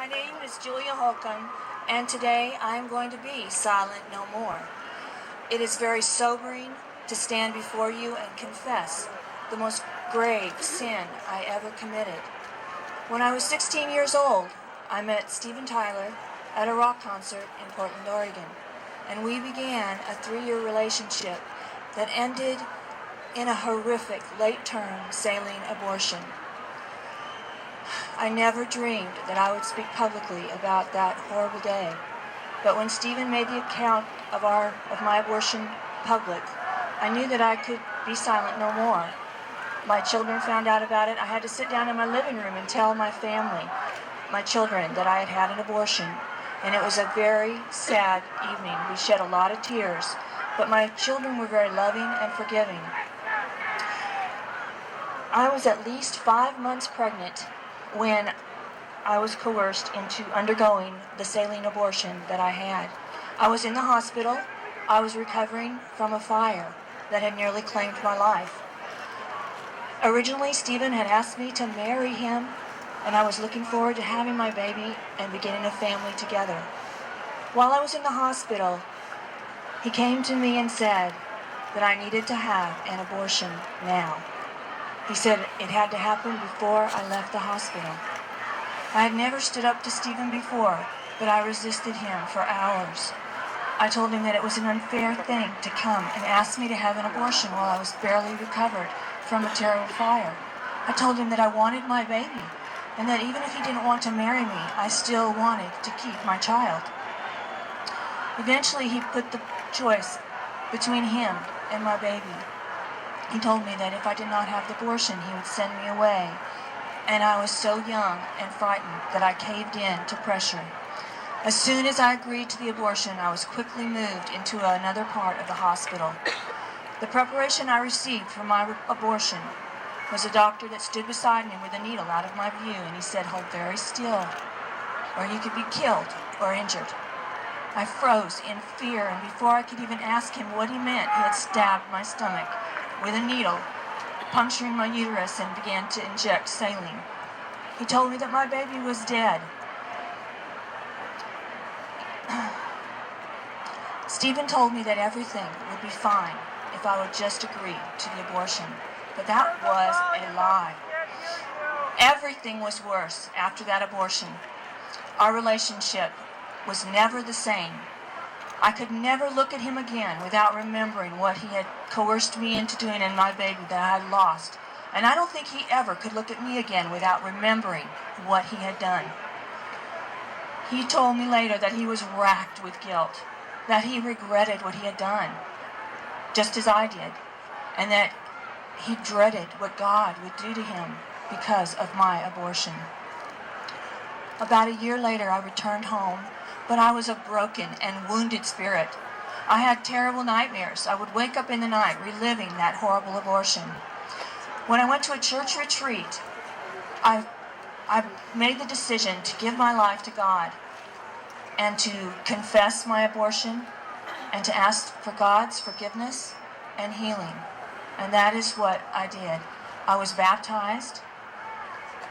My name is Julia Holcomb, and today I am going to be silent no more. It is very sobering to stand before you and confess the most grave sin I ever committed. When I was 16 years old, I met Steven Tyler at a rock concert in Portland, Oregon, and we began a 3-year relationship that ended in a horrific late-term saline abortion. I never dreamed that I would speak publicly about that horrible day, but when Steven made the account of my abortion public, I knew that I could be silent no more. My children found out about it. I had to sit down in my living room and tell my family, my children, that I had had an abortion, and it was a very sad evening. We shed a lot of tears, but my children were very loving and forgiving. I was at least 5 months pregnant when I was coerced into undergoing the saline abortion that I had. I was in the hospital. I was recovering from a fire that had nearly claimed my life. Originally, Steven had asked me to marry him, and I was looking forward to having my baby and beginning a family together. While I was in the hospital, he came to me and said that I needed to have an abortion now. He said it had to happen before I left the hospital. I had never stood up to Steven before, but I resisted him for hours. I told him that it was an unfair thing to come and ask me to have an abortion while I was barely recovered from a terrible fire. I told him that I wanted my baby, and that even if he didn't want to marry me, I still wanted to keep my child. Eventually, he put the choice between him and my baby. He told me that if I did not have the abortion, he would send me away. And I was so young and frightened that I caved in to pressure. As soon as I agreed to the abortion, I was quickly moved into another part of the hospital. The preparation I received for my abortion was a doctor that stood beside me with a needle out of my view, and he said, "Hold very still, or you could be killed or injured." I froze in fear, and before I could even ask him what he meant, he had stabbed my stomach with a needle, puncturing my uterus, and began to inject saline. He told me that my baby was dead. Steven told me that everything would be fine if I would just agree to the abortion, but that was a lie. Everything was worse after that abortion. Our relationship was never the same. I could never look at him again without remembering what he had coerced me into doing and my baby that I had lost. And I don't think he ever could look at me again without remembering what he had done. He told me later that he was racked with guilt, that he regretted what he had done, just as I did, and that he dreaded what God would do to him because of my abortion. About a year later, I returned home, but I was a broken and wounded spirit. I had terrible nightmares. I would wake up in the night reliving that horrible abortion. When I went to a church retreat, I made the decision to give my life to God and to confess my abortion and to ask for God's forgiveness and healing. And that is what I did. I was baptized.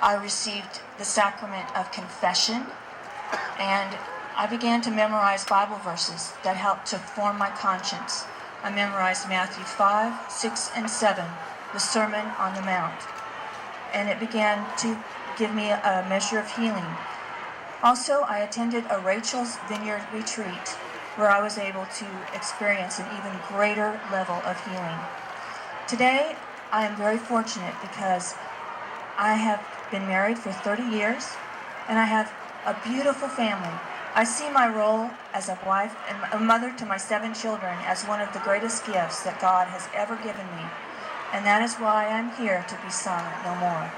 I received the sacrament of confession, and I began to memorize Bible verses that helped to form my conscience. I memorized Matthew 5, 6, and 7, the Sermon on the Mount, and it began to give me a measure of healing. Also, I attended a Rachel's Vineyard retreat where I was able to experience an even greater level of healing. Today, I am very fortunate because I have been married for 30 years, and I have a beautiful family. I see my role as a wife and a mother to my 7 children as one of the greatest gifts that God has ever given me, and that is why I'm here to be silent no more.